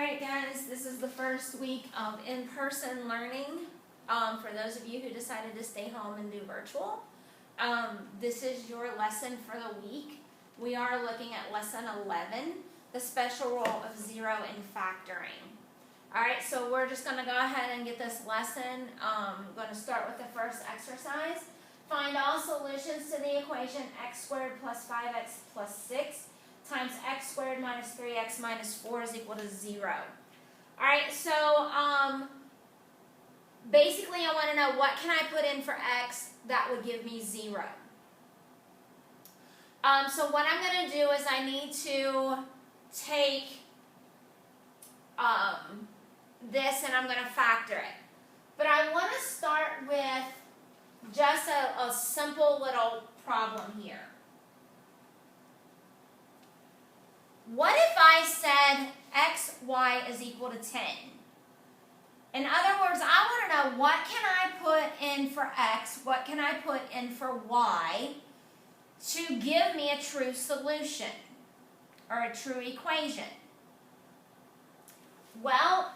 Alright guys, this is the first week of in-person learning for those of you who decided to stay home and do virtual. This is your lesson for the week. We are looking at lesson 11, the special rule of zero in factoring. Alright, so we're just going to go ahead and get this lesson. I'm going to start with the first exercise. Find all solutions to the equation x squared plus 5x plus 6 times x squared minus 3x minus 4 is equal to 0. Alright, so basically I want to know what can I put in for x that would give me 0. So what I'm going to do is I need to take this and I'm going to factor it. But I want to start with just a simple little problem here. What if I said xy is equal to 10? In other words, I want to know what can I put in for x, what can I put in for y to give me a true solution or a true equation. Well,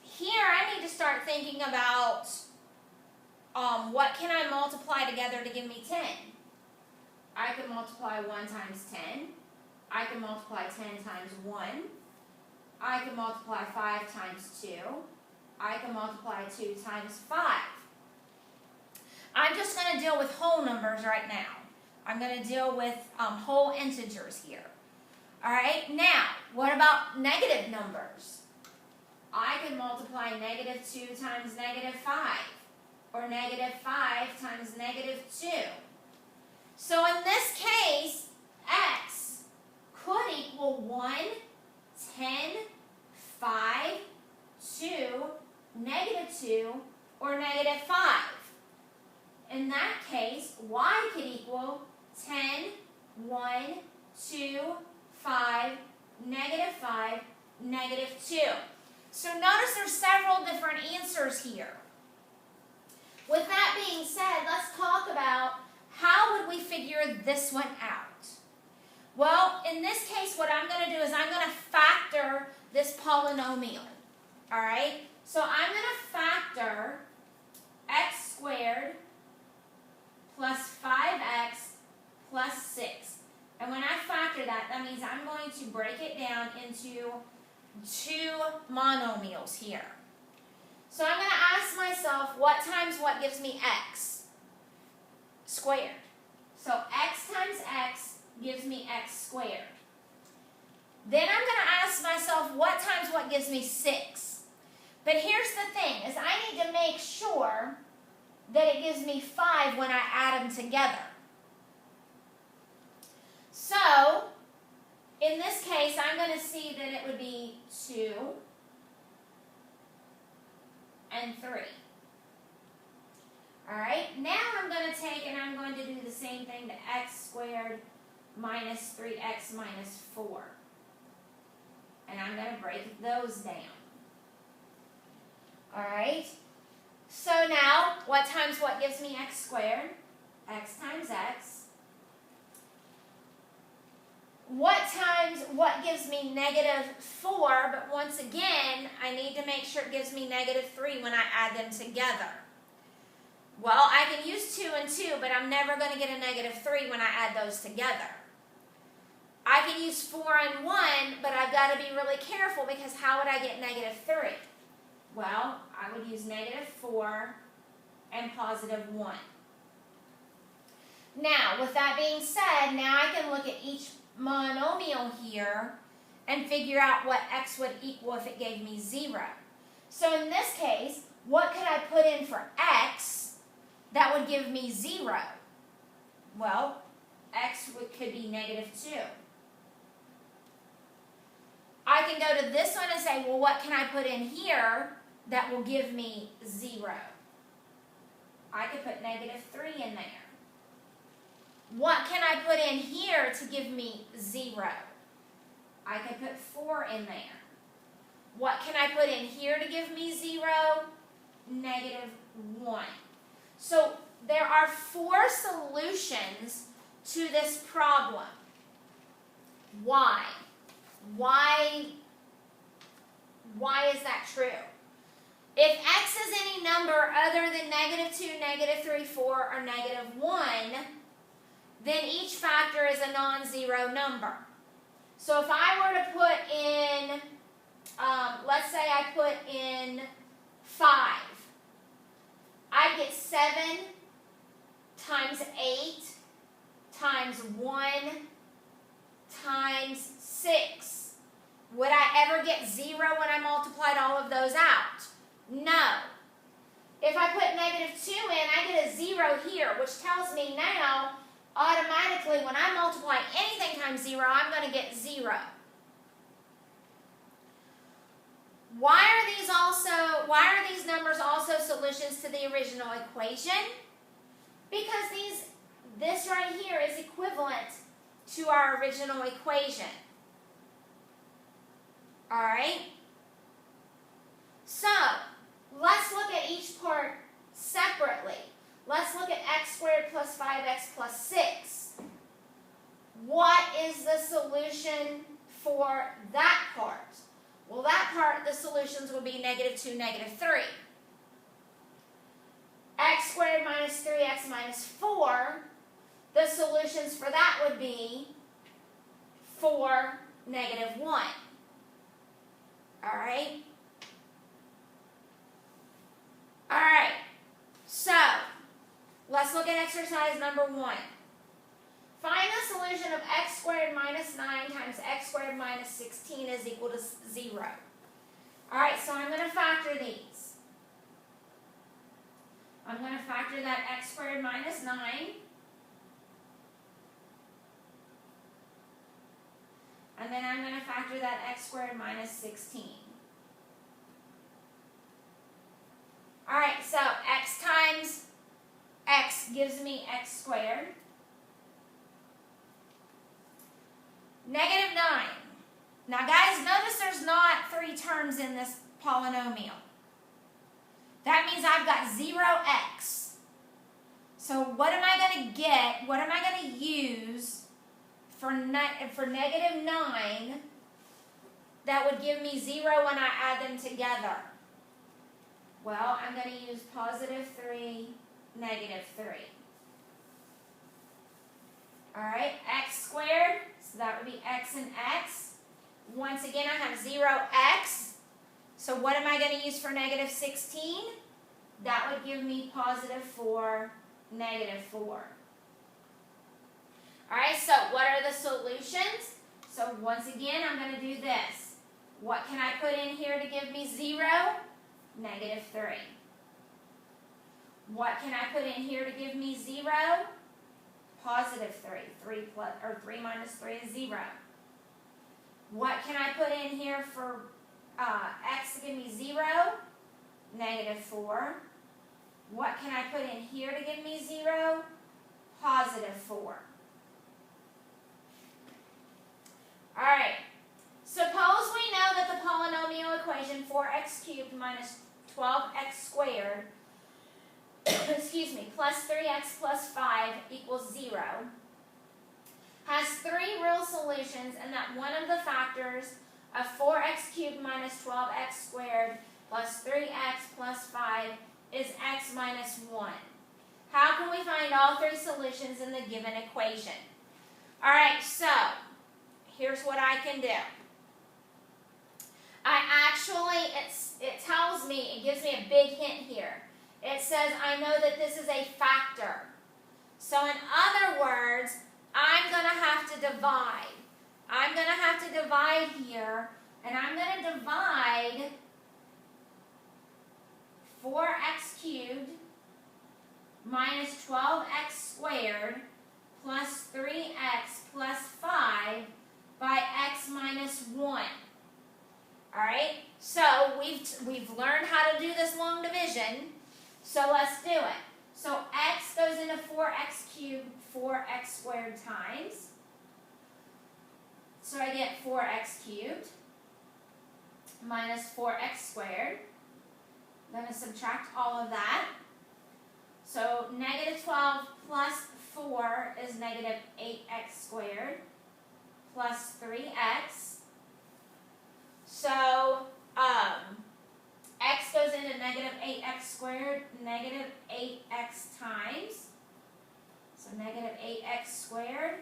here I need to start thinking about what can I multiply together to give me 10? I can multiply 1 times 10. I can multiply 10 times 1. I can multiply 5 times 2. I can multiply 2 times 5. I'm just going to deal with whole numbers right now. I'm going to deal with whole integers here. Alright, now, what about negative numbers? I can multiply negative 2 times negative 5. Or negative 5 times negative 2. So in this case, x could equal 1, 10, 5, 2, negative 2, or negative 5. In that case, y could equal 10, 1, 2, 5, negative 5, negative 2. So notice there's several different answers here. With that being said, let's talk about how would we figure this one out. Well, in this case, what I'm going to do is I'm going to factor this polynomial. All right? So I'm going to factor x squared plus 5x plus 6. And when I factor that, that means I'm going to break it down into two monomials here. So I'm going to ask myself, what times what gives me x squared? So x times x gives me x squared. Then I'm going to ask myself, what times what gives me 6? But here's the thing, is I need to make sure that it gives me 5 when I add them together. So, in this case, I'm going to see that it would be 2 and 3. Alright, now I'm going to take and I'm going to do the same thing to x squared minus 3x minus 4. And I'm going to break those down. Alright, so now what times what gives me x squared? X times x. What times what gives me negative 4, but once again, I need to make sure it gives me negative 3 when I add them together. Well, I can use 2 and 2, but I'm never going to get a negative 3 when I add those together. I can use 4 and 1, but I've got to be really careful because how would I get negative 3? Well, I would use negative 4 and positive 1. Now, with that being said, now I can look at each monomial here and figure out what x would equal if it gave me 0. So in this case, what could I put in for x that would give me 0? Well, x could be negative 2. I can go to this one and say, well, what can I put in here that will give me 0? I could put negative 3 in there. What can I put in here to give me 0? I could put 4 in there. What can I put in here to give me 0? Negative 1. So there are 4 solutions to this problem. Why? Why Why is that true? If x is any number other than -2, -3, 4, or -1, then each factor is a non-zero number. So if I were to put in, let's say I put in 5, I'd get 7 times 8 times 1 times 6. Would I ever get 0 when I multiplied all of those out? No. If I put -2 in, I get a 0 here, which tells me now, automatically, when I multiply anything times 0, I'm going to get 0. Why are these numbers also solutions to the original equation? Because this right here is equivalent to our original equation. All right? So, let's look at each part separately. Let's look at x squared plus 5x plus 6. What is the solution for that part? Well, that part, the solutions will be -2, -3. X squared minus 3x minus 4, the solutions for that would be 4, -1. All right? All right. So, let's look at exercise number 1. Find the solution of x squared minus 9 times x squared minus 16 is equal to 0. All right, so I'm going to factor these. I'm going to factor that x squared minus 9. And then I'm going to factor that x squared minus 16. All right, so x times x gives me x squared. -9. Now, guys, notice there's not 3 terms in this polynomial. That means I've got 0x. So what am I going to get? What am I going to use for -9 that would give me 0 when I add them together? Well, I'm going to use +3, -3. All right, x squared, so that would be x and x. Once again, I have 0x. So what am I going to use for -16? That would give me +4, -4. All right, so what are the solutions? So once again, I'm going to do this. What can I put in here to give me 0? -3. What can I put in here to give me 0? +3. 3 minus 3 is 0. What can I put in here for x to give me 0? -4. What can I put in here to give me 0? +4. All right. Suppose we know that the polynomial equation 4x cubed minus 12x squared excuse me, plus 3x plus 5 equals 0, has 3 real solutions, and that one of the factors of 4x cubed minus 12x squared plus 3x plus 5 is x minus 1. How can we find all 3 solutions in the given equation? All right, so here's what I can do. It tells me, it gives me a big hint here. It says I know that this is a factor. So in other words, I'm going to have to divide. I'm going to have to divide here, and I'm going to divide 4x cubed minus 12x squared plus 3x plus 5 by x minus 1. All right, so we've learned how to do this long division, so let's do it. So x goes into 4x cubed, 4x squared times. So I get 4x cubed minus 4x squared. I'm going to subtract all of that. So -12 plus 4 is -8x squared plus 3x. So 8x times, so negative 8x squared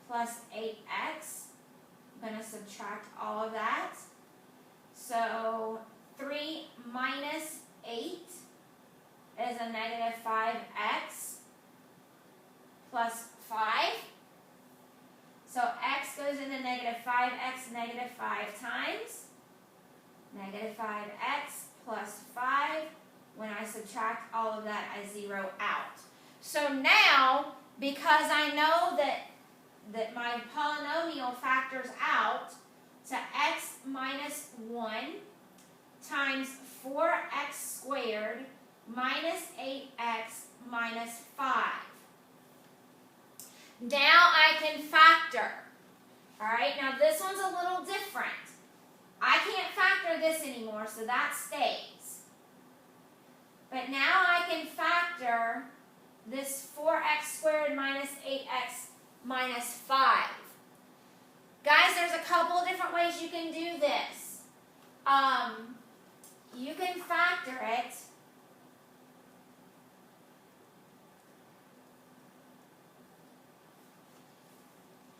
plus 8x. I'm going to subtract all of that. So 3 minus 8 is a negative 5x plus 5. So x goes into negative 5x, negative 5 times. Negative 5x plus 5. When I subtract all of that, I zero out. So now, because I know that my polynomial factors out to x minus 1 times 4x squared minus 8x minus 5. Now I can factor. All right, now this one's a little different. I can't factor this anymore, so that stays. But now I can factor this 4x squared minus 8x minus 5. Guys, there's a couple of different ways you can do this. You can factor it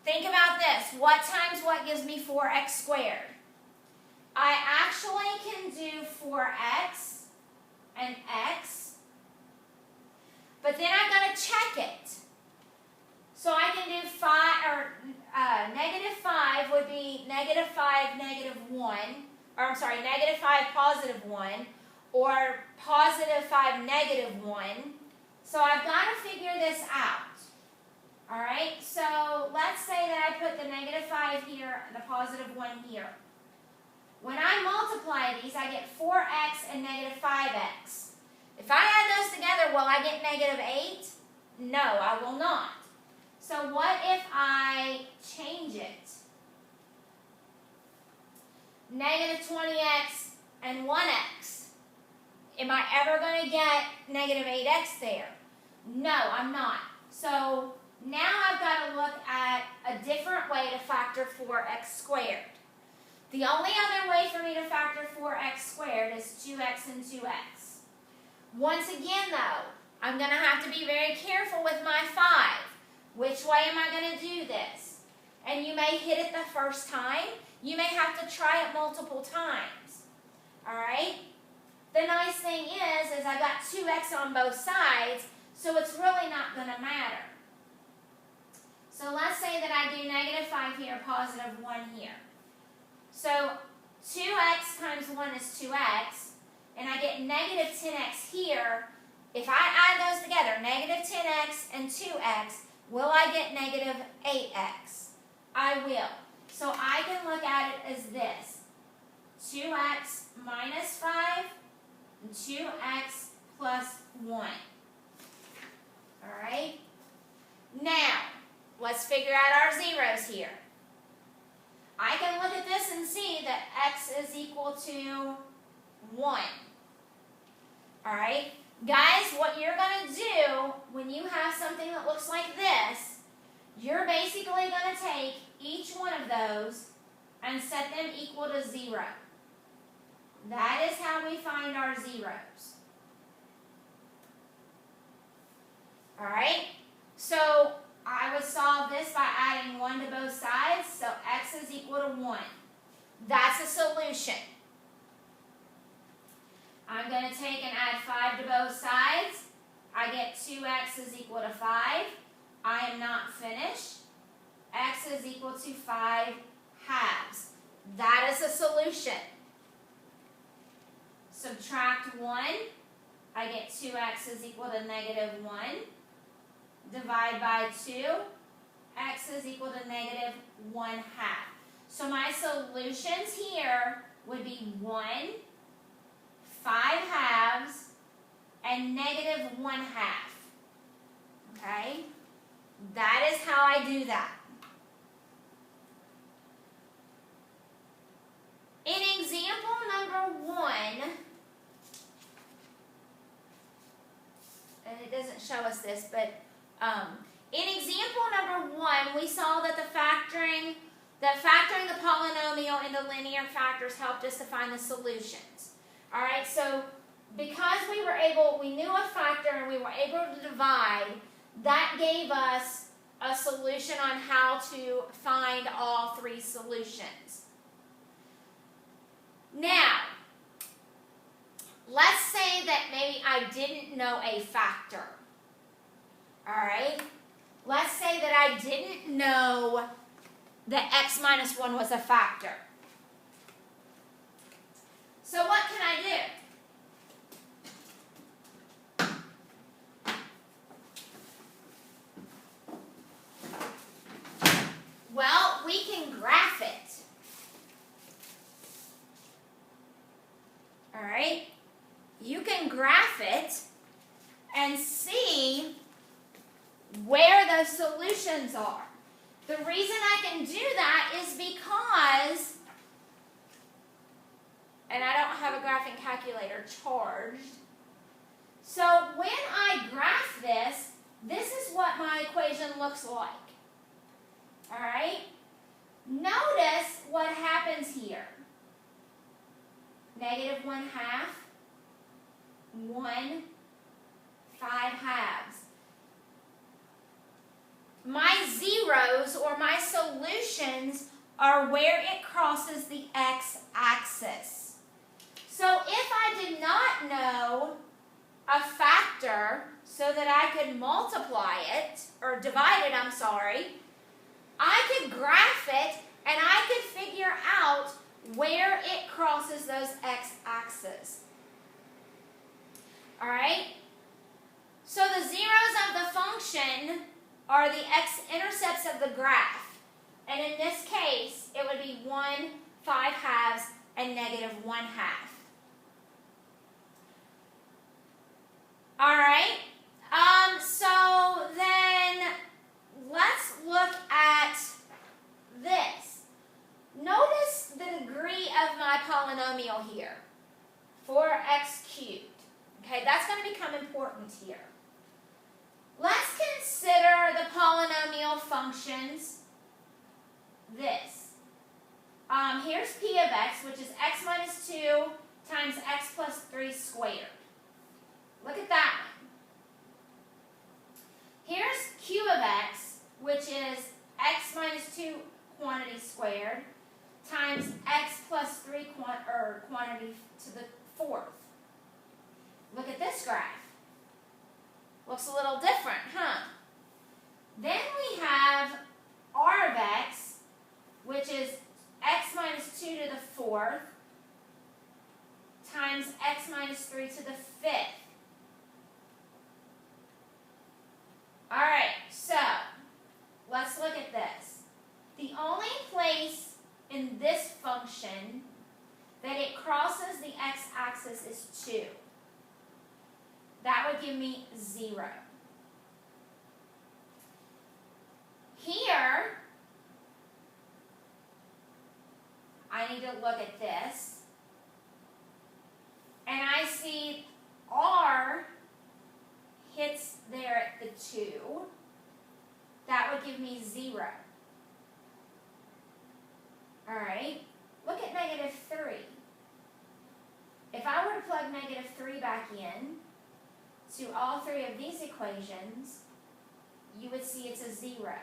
think about this. What times what gives me 4x squared? I actually can do 4x and x, but then I've got to check it. So I can do 5, or negative 5 would be negative 5, negative 1, or I'm sorry, negative 5, positive 1, or positive 5, negative 1. So I've got to figure this out. All right, so let's say that I put the negative 5 here and the positive 1 here. When I multiply these, I get 4x and negative 5x. If I add those together, will I get negative 8? No, I will not. So what if I change it? Negative 20x and 1x. Am I ever going to get negative 8x there? No, I'm not. So now I've got to look at a different way to factor 4x squared. The only other way for me to factor 4x squared is 2x and 2x. Once again, though, I'm going to have to be very careful with my 5. Which way am I going to do this? And you may hit it the first time. You may have to try it multiple times. All right? The nice thing is I got 2x on both sides, so it's really not going to matter. So let's say that I do negative 5 here, positive 1 here. So 2x times 1 is 2x, and I get negative 10x here. If I add those together, negative 10x and 2x, will I get negative 8x? I will. So I can look at it as this. 2x minus 5 and 2x plus 1. All right? Now, let's figure out our zeros here. I can look at this and see that x is equal to 1. All right? Guys, what you're going to do when you have something that looks like this, you're basically going to take each one of those and set them equal to 0. That is how we find our zeros. All right? So I would solve this by adding 1 to both sides, so x is equal to 1. That's a solution. I'm going to take and add 5 to both sides. I get 2x is equal to 5. I am not finished. X is equal to 5 halves. That is a solution. Subtract 1. I get 2x is equal to negative 1. Divide by 2. X is equal to negative 1 half. So my solutions here would be 1, 5 halves, and negative 1 half. Okay? That is how I do that. In example number 1, and it doesn't show us this, but in example number 1, we saw that factoring the polynomial into linear factors helped us to find the solutions. All right, so because we knew a factor and we were able to divide, that gave us a solution on how to find all three solutions. Now, let's say that maybe I didn't know a factor. All right? Let's say that I didn't know that x minus 1 was a factor. So what can I do? Well, we can graph it. All right? You can graph it and see where the solutions are. The reason I can do that is because, and I don't have a graphing calculator charged, so when I graph this, this is what my equation looks like. All right? Notice what happens here. Negative 1/2, 1, 5/2. My zeros, or my solutions, are where it crosses the x-axis. So if I did not know a factor so that I could multiply it, or divide it, I'm sorry, I could graph it and I could figure out where it crosses those x-axes. All right? So the zeros of the function are the x-intercepts of the graph. And in this case, it would be 1, 5/2, and negative 1/2. All right? So then let's look at this. Notice the degree of my polynomial here, 4x cubed. Okay, that's going to become important here. Let's consider the polynomial functions this. Here's p of x, which is x minus 2 times x plus 3 squared. Look at that one. Here's q of x, which is x minus 2 quantity squared times x plus 3 quantity to the 4th. Look at this graph. Looks a little different, huh? Then we have r of x, which is x minus 2 to the 4th times x minus 3 to the 5th. All right, so let's look at this. The only place in this function that it crosses the x-axis is 2. That would give me 0. Here, I need to look at this, and I see r hits there at the 2. That would give me 0. All right, look at negative 3. If I were to plug negative 3 back in to all three of these equations, you would see it's a 0.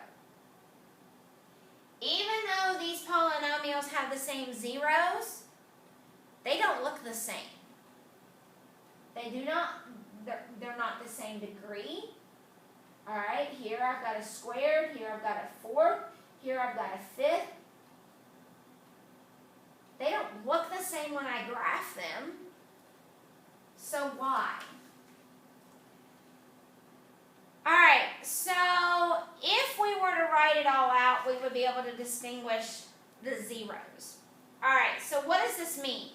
Even though these polynomials have the same zeros, they don't look the same. They're not the same degree. All right, here I've got a squared, here I've got a 4th, here I've got a 5th. They don't look the same when I graph them. So why? All right, so if we were to write it all out, we would be able to distinguish the zeros. All right, so what does this mean?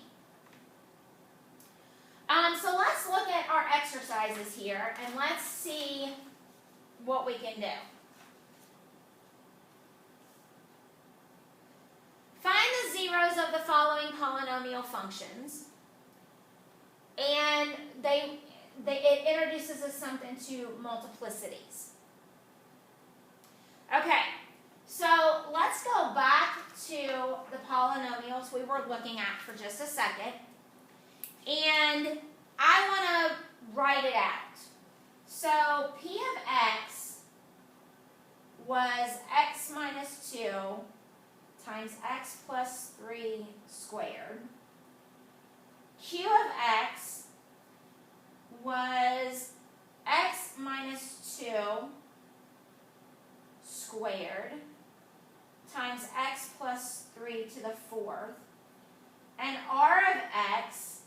So let's look at our exercises here, and let's see what we can do. Find the zeros of the following polynomial functions, and it introduces us something to multiplicities. Okay, so let's go back to the polynomials we were looking at for just a second, and I want to write it out. So P of x was x minus 2 times x plus 3 squared. Q of x was x minus 2 squared times x plus 3 to the 4th. And R of x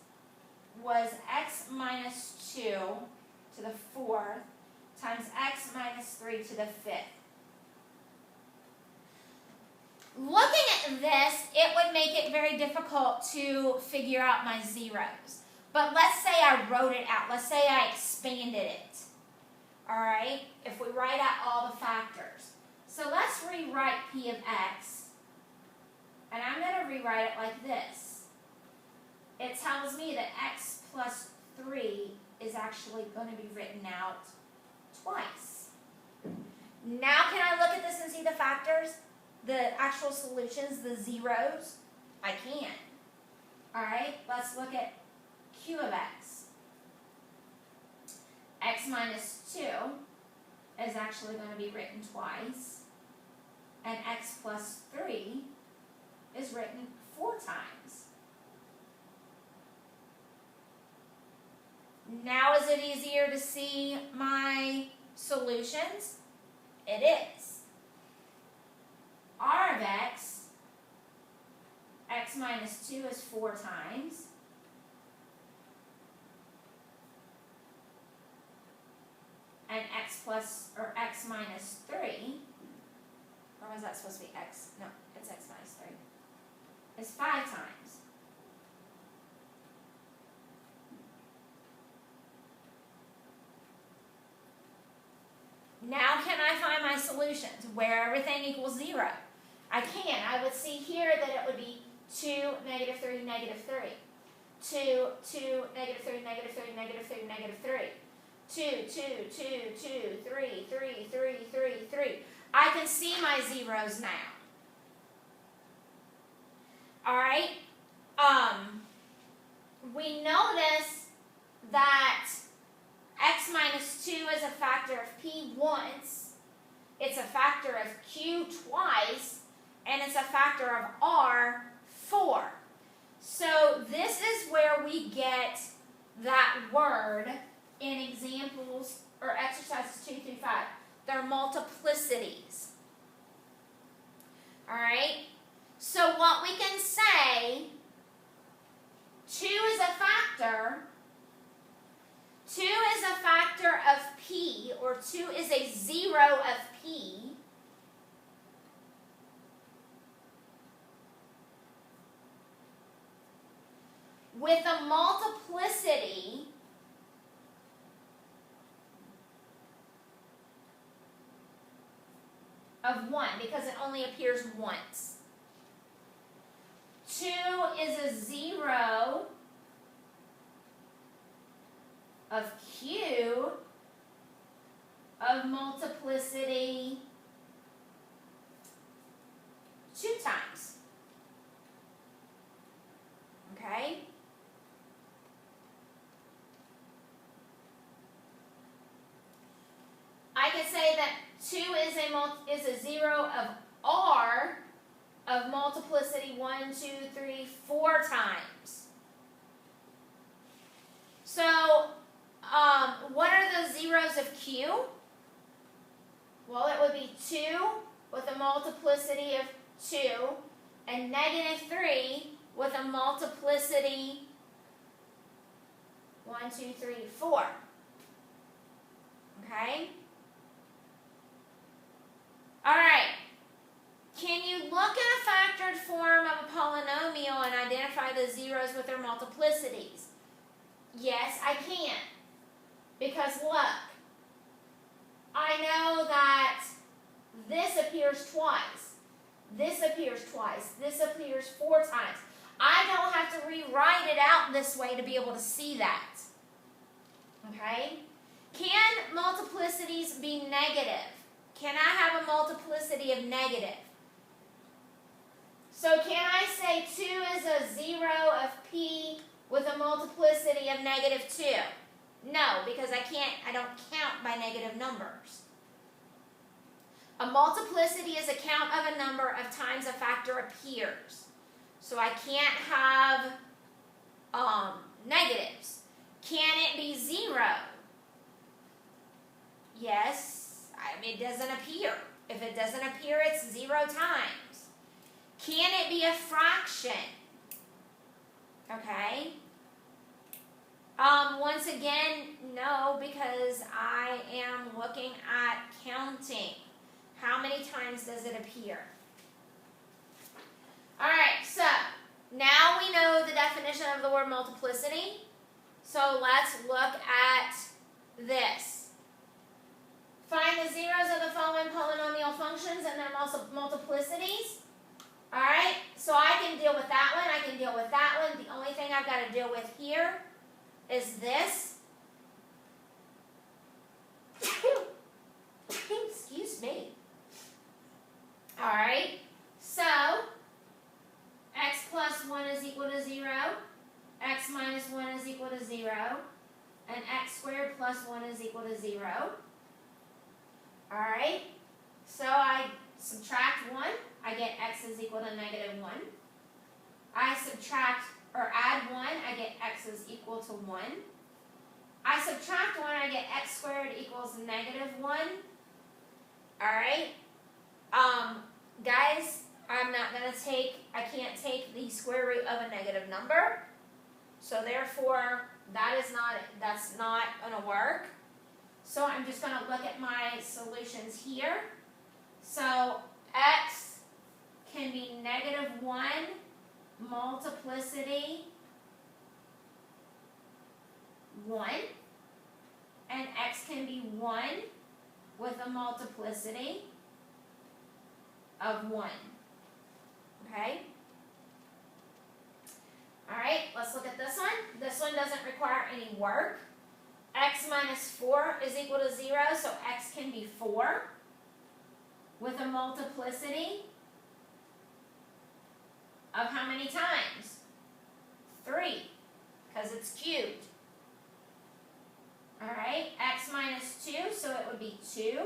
was x minus 2 to the 4th times x minus 3 to the 5th. Looking at this, it would make it very difficult to figure out my zeros. But let's say I wrote it out. Let's say I expanded it. All right? If we write out all the factors. So let's rewrite P of x. And I'm going to rewrite it like this. It tells me that x plus 3 is actually going to be written out twice. Now can I look at this and see the factors? The actual solutions, the zeros? I can. All right, let's look at Q of x. X minus 2 is actually going to be written twice. And x plus 3 is written 4 times. Now is it easier to see my solutions? It is. R of x, x minus 2 is 4 times. And x plus, or x minus 3, or was that supposed to be x? No, it's x minus 3, is 5 times. Now can I find my solutions where everything equals 0? I can. I would see here that it would be 2, negative 3, negative 3. 2, 2, negative 3, negative 3, negative 3, negative 3. 2, 2, 2, 2, 3, 3, 3, 3, 3. I can see my zeros now. All right? We notice that x minus 2 is a factor of p once, it's a factor of q twice, and it's a factor of r 4. So this is where we get that word in examples or exercises 2 through 5. They're multiplicities. All right? So what we can say, 2 is a factor. 2 is a factor of p, or 2 is a 0 of p. With a multiplicity of 1, because it only appears once. 2 is a 0 of q of multiplicity 2 times. Okay? I could say that 2 is a 0 of r of multiplicity 1, 2, 3, 4 times. So, what are the zeros of q? Well, it would be 2 with a multiplicity of 2 and negative 3 with a multiplicity 1, 2, 3, 4. Okay? All right. Can you look at a factored form of a polynomial and identify the zeros with their multiplicities? Yes, I can. Because look, I know that this appears twice. This appears twice. This appears 4 times. I don't have to rewrite it out this way to be able to see that. Okay? Can multiplicities be negative? Can I have a multiplicity of negative? So can I say 2 is a 0 of p with a multiplicity of negative 2? No, because I don't count by negative numbers. A multiplicity is a count of a number of times a factor appears. So I can't have negatives. Can it be 0? Yes, it doesn't appear. If it doesn't appear, it's 0 times. Can it be a fraction? Okay. Once again, no, because I am looking at counting. How many times does it appear? All right, so now we know the definition of the word multiplicity. So let's look at this. Find the zeros of the following polynomial functions and their multiplicities. All right, so I can deal with that one. I can deal with that one. The only thing I've got to deal with here is this. Excuse me. All right, so x plus 1 is equal to 0, x minus 1 is equal to 0, and x squared plus 1 is equal to 0. All right, so I subtract 1, I get x is equal to negative 1. I subtract or add 1, I get x is equal to 1. I subtract 1, I get x squared equals negative 1. All right, guys, I can't take the square root of a negative number. So therefore, that's not going to work. So I'm just going to look at my solutions here. So x can be negative 1 multiplicity 1, and x can be 1 with a multiplicity of 1. Okay? All right, let's look at this one. This one doesn't require any work. X minus 4 is equal to 0, so x can be 4 with a multiplicity of how many times? 3, because it's cubed. All right, x minus 2, so it would be 2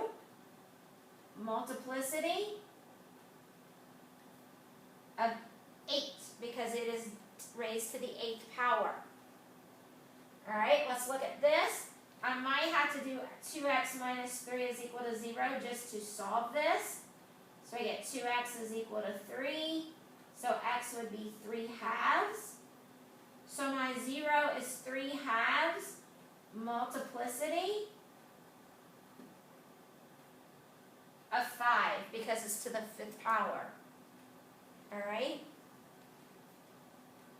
multiplicity of 8, because it is raised to the 8th power. All right, let's look at this. I might have to do 2x minus 3 is equal to 0 just to solve this. So I get 2x is equal to 3. So x would be 3 halves. So my 0 is 3 halves multiplicity of 5 because it's to the 5th power. All right?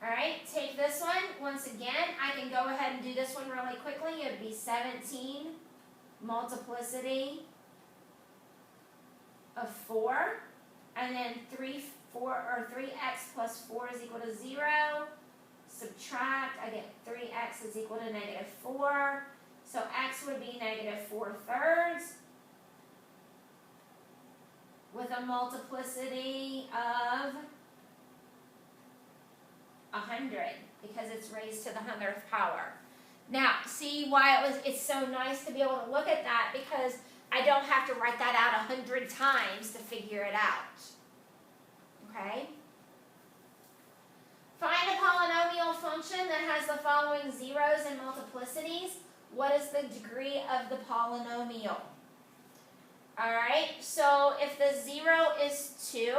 All right, take this one. Once again, I can go ahead and do this one really quickly. It would be 17 multiplicity of 4. And then 3x plus 4 is equal to 0. Subtract, I get 3x is equal to negative 4. So x would be negative 4/3 with a multiplicity of 100 because it's raised to the 100th power. Now, see why it's so nice to be able to look at that, because I don't have to write that out 100 times to figure it out. Okay? Find a polynomial function that has the following zeros and multiplicities. What is the degree of the polynomial? All right, so if the 0 is 2,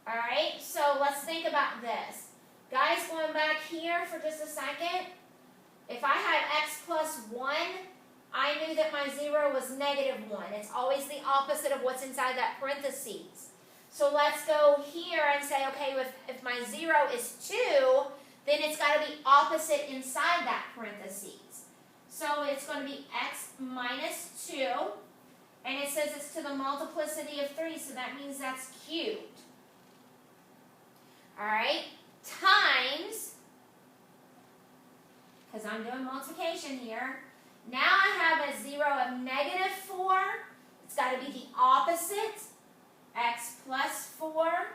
all right, so let's think about this. Guys, going back here for just a second, if I had x plus 1, I knew that my 0 was negative 1. It's always the opposite of what's inside that parentheses. So let's go here and say, okay, if my 0 is 2, then it's got to be opposite inside that parentheses. So it's going to be x minus 2, and it says it's to the multiplicity of 3, so that means that's cubed. All right, times, because I'm doing multiplication here, now I have a 0 of negative 4. It's got to be the opposite, x plus 4,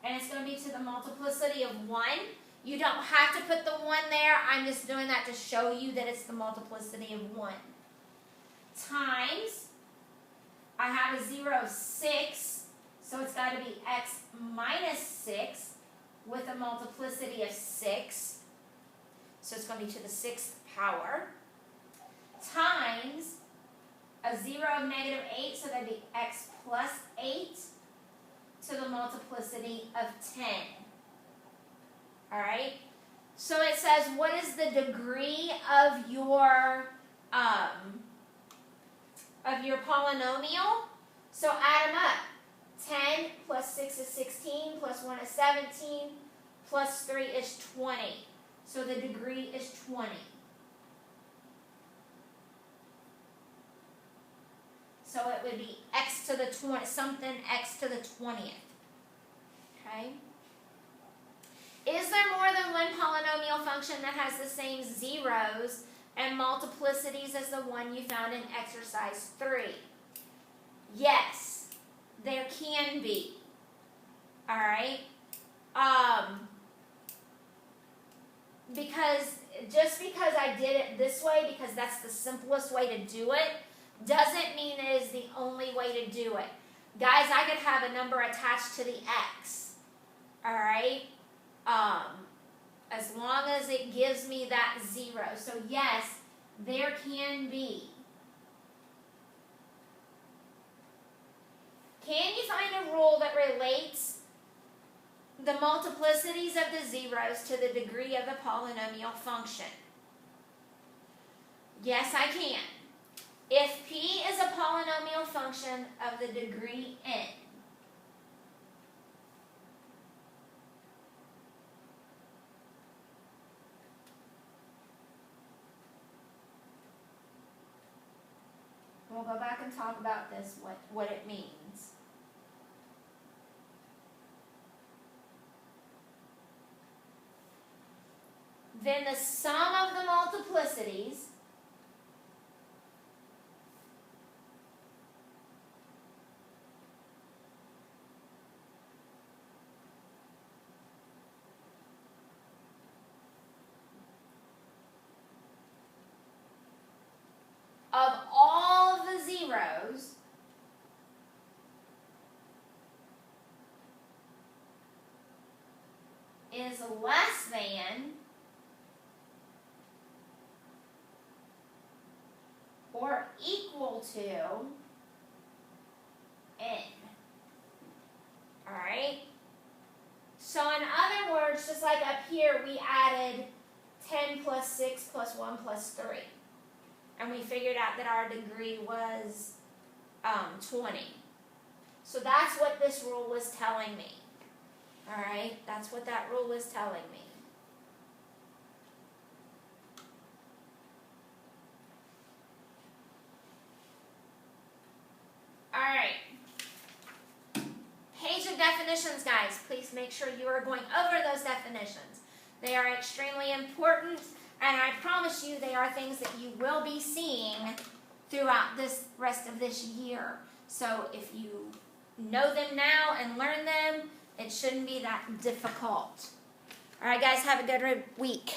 and it's going to be to the multiplicity of 1. You don't have to put the 1 there. I'm just doing that to show you that it's the multiplicity of 1. Times, I have a 0, 6, so it's got to be x minus 6 with a multiplicity of 6. So it's going to be to the 6th power. Times a 0 of negative 8, so that'd be x plus 8 to the multiplicity of 10. Alright? So it says, what is the degree of your polynomial? So add them up. 10 plus 6 is 16, plus 1 is 17, plus 3 is 20. So the degree is 20. So it would be x to the 20, something x to the 20th. Okay? Is there more than one polynomial function that has the same zeros and multiplicities as the one you found in exercise 3? Yes, there can be. Alright? Just because I did it this way, because that's the simplest way to do it, doesn't mean it is the only way to do it. Guys, I could have a number attached to the x. Alright? As long as it gives me that 0. So yes, there can be. Can you find a rule that relates the multiplicities of the zeros to the degree of the polynomial function? Yes, I can. If p is a polynomial function of the degree n, we'll go back and talk about this, what it means. Then the sum of the multiplicities of all the zeros is less than or equal to n. Alright? So in other words, just like up here, we added 10 plus 6 plus 1 plus 3. And we figured out that our degree was 20. So that's what this rule was telling me. Alright? That's what that rule was telling me. Alright. Page of definitions, guys. Please make sure you are going over those definitions. They are extremely important, and I promise you they are things that you will be seeing throughout this rest of this year. So if you know them now and learn them, it shouldn't be that difficult. Alright guys, have a good week.